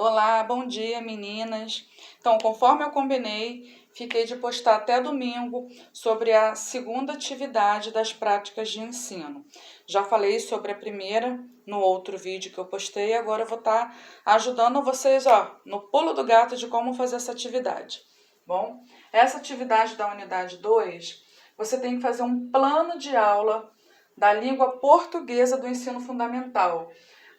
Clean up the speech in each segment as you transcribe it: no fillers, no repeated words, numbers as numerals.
Olá, bom dia meninas. Então, conforme eu combinei, fiquei de postar até domingo sobre a segunda atividade das práticas de ensino. Já falei sobre a primeira no outro vídeo que eu postei, agora eu vou estar ajudando vocês, no pulo do gato de como fazer essa atividade. Bom, essa atividade da unidade 2, você tem que fazer um plano de aula da língua portuguesa do ensino fundamental.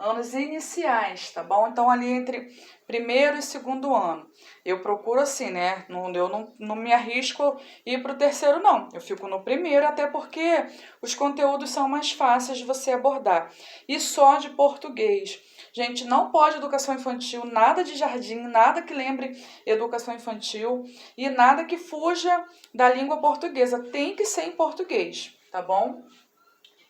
Anos iniciais, tá bom? Então, ali entre primeiro e segundo ano. Eu procuro assim, né? Eu não me arrisco ir para o terceiro, não. Eu fico no primeiro, até porque os conteúdos são mais fáceis de você abordar. E só de português. Gente, não pode educação infantil, nada de jardim, nada que lembre educação infantil e nada que fuja da língua portuguesa. Tem que ser em português, tá bom?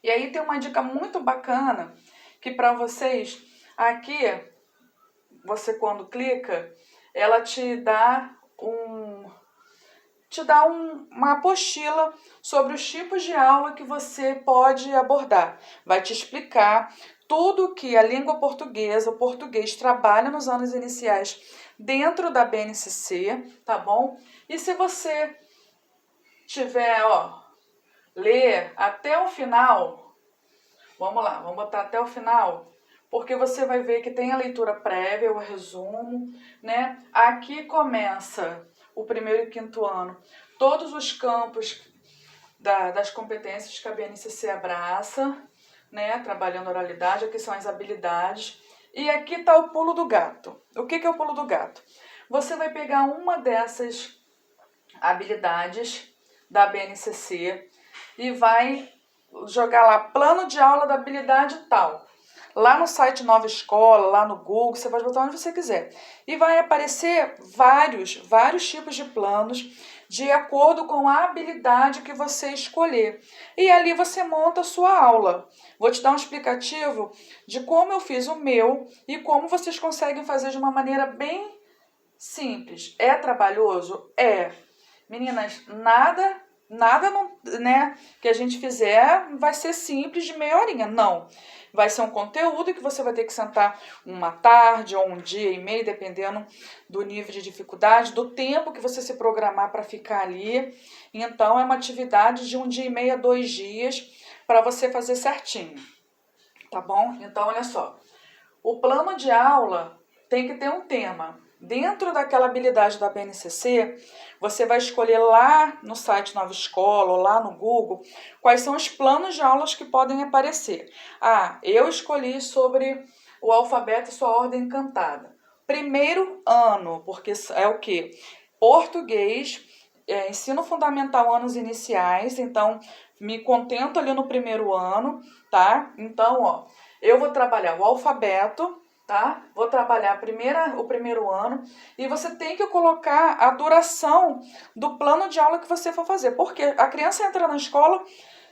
E aí tem uma dica muito bacana que para vocês, aqui, você quando clica, ela te dá uma apostila sobre os tipos de aula que você pode abordar. Vai te explicar tudo que a língua portuguesa, o português, trabalha nos anos iniciais dentro da BNCC, tá bom? E se você tiver, ler até o final. Vamos lá, vamos botar até o final, porque você vai ver que tem a leitura prévia, o resumo, né? Aqui começa o primeiro e quinto ano, todos os campos das competências que a BNCC abraça, né? Trabalhando a oralidade, aqui são as habilidades. E aqui está o pulo do gato. O que é o pulo do gato? Você vai pegar uma dessas habilidades da BNCC e vai jogar lá, plano de aula da habilidade tal. Lá no site Nova Escola, lá no Google, você pode botar onde você quiser. E vai aparecer vários tipos de planos de acordo com a habilidade que você escolher. E ali você monta a sua aula. Vou te dar um explicativo de como eu fiz o meu e como vocês conseguem fazer de uma maneira bem simples. É trabalhoso? É. Meninas, nada não, né, que a gente fizer vai ser simples de meia horinha, não. Vai ser um conteúdo que você vai ter que sentar uma tarde ou um dia e meio, dependendo do nível de dificuldade, do tempo que você se programar para ficar ali. Então, é uma atividade de 1 dia e meio a 2 dias para você fazer certinho, tá bom? Então, olha só, o plano de aula tem que ter um tema. Dentro daquela habilidade da BNCC, você vai escolher lá no site Nova Escola ou lá no Google quais são os planos de aulas que podem aparecer. Eu escolhi sobre o alfabeto e sua ordem cantada. Primeiro ano, porque é o quê? Português, ensino fundamental, anos iniciais, então me contento ali no primeiro ano, tá? Então, eu vou trabalhar o alfabeto, tá? Vou trabalhar o primeiro ano e você tem que colocar a duração do plano de aula que você for fazer, porque a criança entra na escola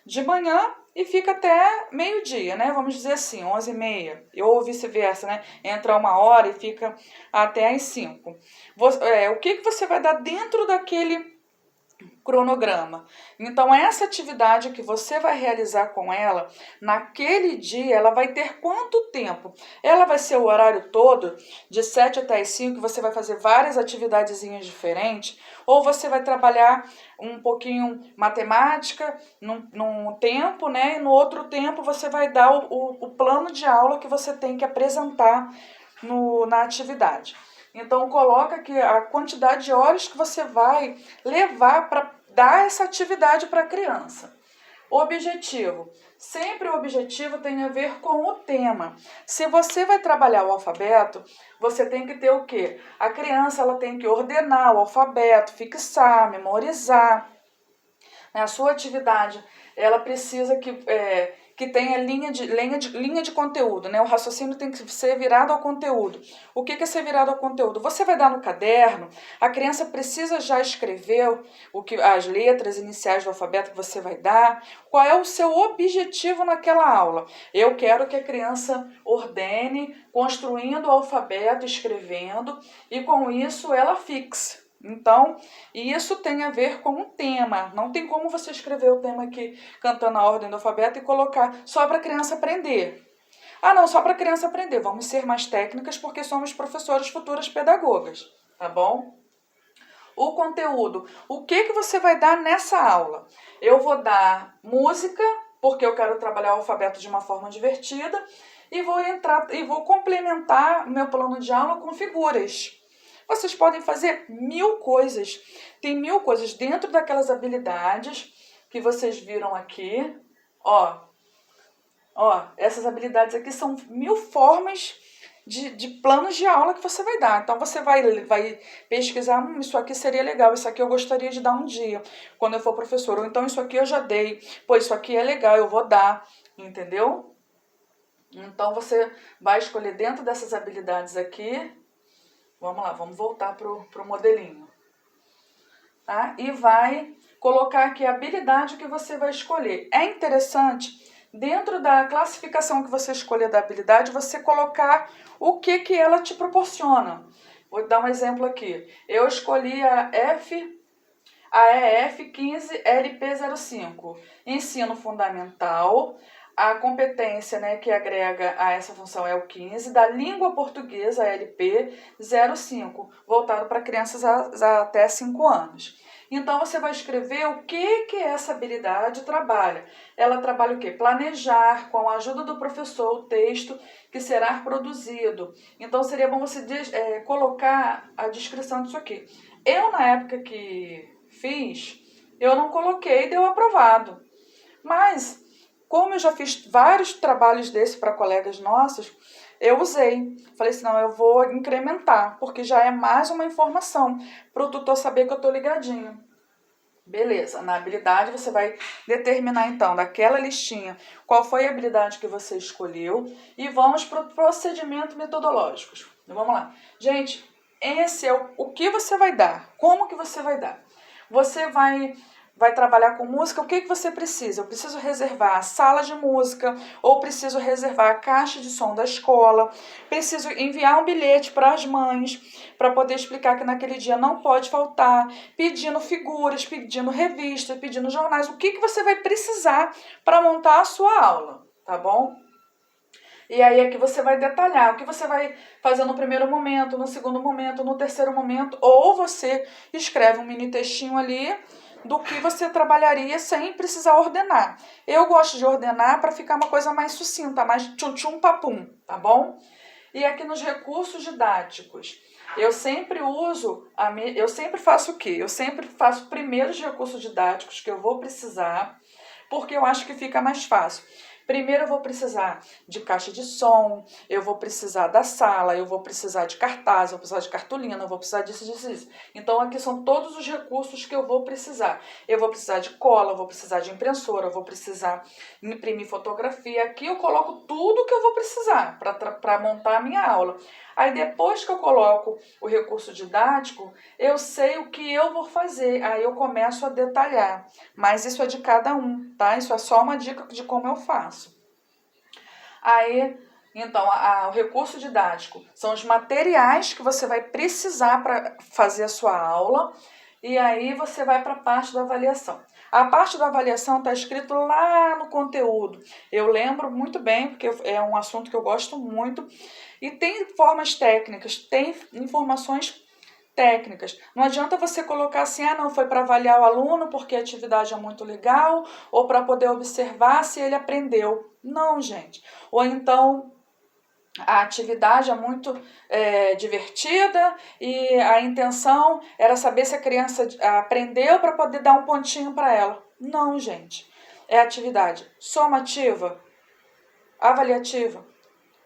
de manhã e fica até meio-dia, né? Vamos dizer assim, 11h30, ou vice-versa, né? Entra 1 hora e fica até às 5. O que você vai dar dentro daquele cronograma? Então, essa atividade que você vai realizar com ela, naquele dia, ela vai ter quanto tempo? Ela vai ser o horário todo, de 7 até as 5, você vai fazer várias atividadezinhas diferentes, ou você vai trabalhar um pouquinho matemática num tempo, né? E no outro tempo você vai dar o plano de aula que você tem que apresentar na atividade. Então, coloca aqui a quantidade de horas que você vai levar para dar essa atividade para a criança. Objetivo. Sempre o objetivo tem a ver com o tema. Se você vai trabalhar o alfabeto, você tem que ter o quê? A criança ela tem que ordenar o alfabeto, fixar, memorizar. A sua atividade ela precisa que tenha linha de conteúdo, né? O raciocínio tem que ser virado ao conteúdo. O que é ser virado ao conteúdo? Você vai dar no caderno, a criança precisa já escrever as letras iniciais do alfabeto que você vai dar. Qual é o seu objetivo naquela aula? Eu quero que a criança ordene, construindo o alfabeto, escrevendo, e com isso ela fixe. Então, isso tem a ver com o tema. Não tem como você escrever o tema aqui cantando a ordem do alfabeto e colocar só para a criança aprender. Ah, não, só para a criança aprender. Vamos ser mais técnicas porque somos professoras futuras pedagogas, tá bom? O conteúdo. O que você vai dar nessa aula? Eu vou dar música, porque eu quero trabalhar o alfabeto de uma forma divertida, e vou complementar meu plano de aula com figuras. Vocês podem fazer 1000 coisas. Tem 1000 coisas dentro daquelas habilidades que vocês viram aqui. Ó, essas habilidades aqui são 1000 formas de planos de aula que você vai dar. Então, você vai pesquisar, isso aqui seria legal, isso aqui eu gostaria de dar um dia, quando eu for professor. Ou então, isso aqui eu já dei, pô, isso aqui é legal, eu vou dar, entendeu? Então, você vai escolher dentro dessas habilidades aqui. Vamos lá, vamos voltar pro modelinho. Tá? E vai colocar aqui a habilidade que você vai escolher. É interessante, dentro da classificação que você escolher da habilidade, você colocar o que ela te proporciona. Vou dar um exemplo aqui. Eu escolhi a EF 15LP05, Ensino Fundamental. A competência, né, que agrega a essa função é o 15, da língua portuguesa, LP 05, voltado para crianças até 5 anos. Então, você vai escrever o que essa habilidade trabalha. Ela trabalha o quê? Planejar, com a ajuda do professor, o texto que será produzido. Então, seria bom você colocar a descrição disso aqui. Eu, na época que fiz, eu não coloquei, deu aprovado. Mas, como eu já fiz vários trabalhos desses para colegas nossos, eu usei. Falei assim, não, eu vou incrementar, porque já é mais uma informação para o tutor saber que eu estou ligadinho. Beleza, na habilidade você vai determinar então, daquela listinha, qual foi a habilidade que você escolheu e vamos para o procedimento metodológico. Vamos lá. Gente, esse é o que você vai dar, como que você vai dar. Você vai trabalhar com música, o que você precisa? Eu preciso reservar a sala de música, ou preciso reservar a caixa de som da escola, preciso enviar um bilhete para as mães, para poder explicar que naquele dia não pode faltar, pedindo figuras, pedindo revistas, pedindo jornais, o que você vai precisar para montar a sua aula, tá bom? E aí aqui você vai detalhar o que você vai fazer no primeiro momento, no segundo momento, no terceiro momento, ou você escreve um mini textinho ali do que você trabalharia sem precisar ordenar. Eu gosto de ordenar para ficar uma coisa mais sucinta, mais tchum-tchum papum, tá bom? E aqui nos recursos didáticos, eu sempre faço o quê? Eu sempre faço primeiro os recursos didáticos que eu vou precisar, porque eu acho que fica mais fácil. Primeiro eu vou precisar de caixa de som, eu vou precisar da sala, eu vou precisar de cartaz, eu vou precisar de cartolina, eu vou precisar disso. Então aqui são todos os recursos que eu vou precisar. Eu vou precisar de cola, eu vou precisar de impressora, eu vou precisar imprimir fotografia. Aqui eu coloco tudo que eu vou precisar para montar a minha aula. Aí depois que eu coloco o recurso didático, eu sei o que eu vou fazer. Aí eu começo a detalhar. Mas isso é de cada um, tá? Isso é só uma dica de como eu faço. Aí, então, o recurso didático são os materiais que você vai precisar para fazer a sua aula. E aí você vai para a parte da avaliação. A parte da avaliação está escrito lá no conteúdo. Eu lembro muito bem, porque é um assunto que eu gosto muito. E tem formas técnicas, tem informações técnicas. Não adianta você colocar assim, não, foi para avaliar o aluno porque a atividade é muito legal, ou para poder observar se ele aprendeu. Não, gente. Ou então a atividade é muito divertida e a intenção era saber se a criança aprendeu para poder dar um pontinho para ela. Não, gente. É atividade somativa, avaliativa,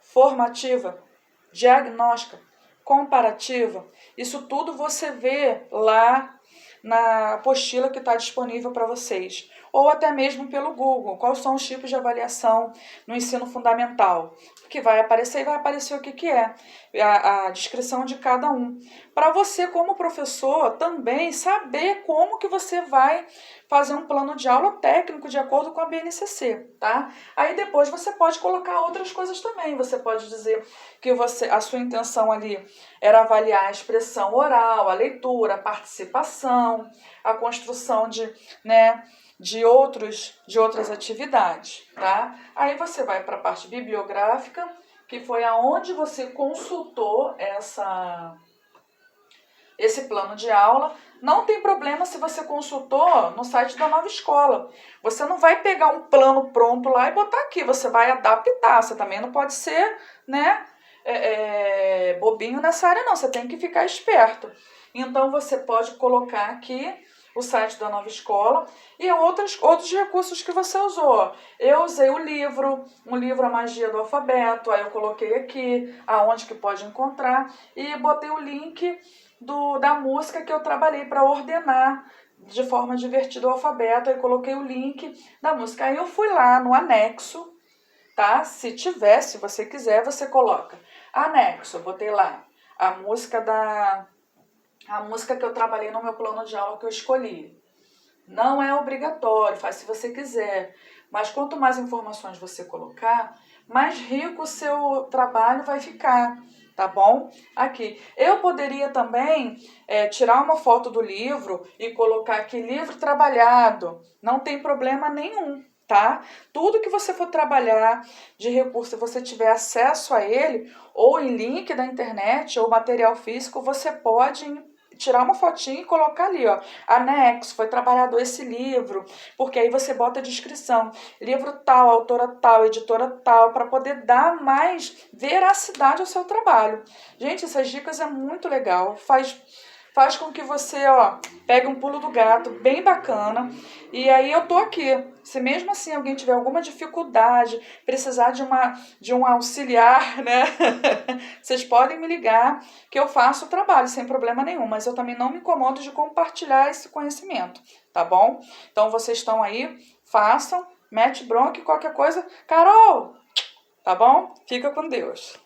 formativa, diagnóstica, comparativa. Isso tudo você vê lá na apostila que está disponível para vocês. Ou até mesmo pelo Google. Quais são os tipos de avaliação no ensino fundamental? Que vai aparecer e vai aparecer o que é. A descrição de cada um. Para você, como professor, também saber como que você vai fazer um plano de aula técnico de acordo com a BNCC, tá? Aí depois você pode colocar outras coisas também. Você pode dizer que a sua intenção ali era avaliar a expressão oral, a leitura, a participação, a construção de outras atividades, tá? Aí você vai para a parte bibliográfica, que foi aonde você consultou esse plano de aula. Não tem problema se você consultou no site da nova escola. Você não vai pegar um plano pronto lá e botar aqui, você vai adaptar. Você também não pode ser, né, bobinho nessa área não, você tem que ficar esperto. Então você pode colocar aqui o site da nova escola e outros recursos que você usou. Eu usei um livro A Magia do Alfabeto, aí eu coloquei aqui aonde que pode encontrar e botei o link da música que eu trabalhei para ordenar de forma divertida o alfabeto, aí coloquei o link da música. Aí eu fui lá no anexo, tá? Se você quiser, você coloca anexo, eu botei lá a música que eu trabalhei no meu plano de aula que eu escolhi. Não é obrigatório, faz se você quiser. Mas quanto mais informações você colocar, mais rico o seu trabalho vai ficar, tá bom? Aqui. Eu poderia também tirar uma foto do livro e colocar aqui livro trabalhado. Não tem problema nenhum, tá? Tudo que você for trabalhar de recurso, se você tiver acesso a ele, ou em link da internet, ou material físico, você pode tirar uma fotinha e colocar ali, ó, anexo, foi trabalhado esse livro, porque aí você bota a descrição, livro tal, autora tal, editora tal, para poder dar mais veracidade ao seu trabalho. Gente, essas dicas é muito legal, faz com que você, ó, pegue um pulo do gato, bem bacana. E aí eu tô aqui. Se mesmo assim alguém tiver alguma dificuldade, precisar de um auxiliar, né? Vocês podem me ligar que eu faço o trabalho sem problema nenhum. Mas eu também não me incomodo de compartilhar esse conhecimento, tá bom? Então vocês estão aí, façam, mete bronca e qualquer coisa. Carol, tá bom? Fica com Deus.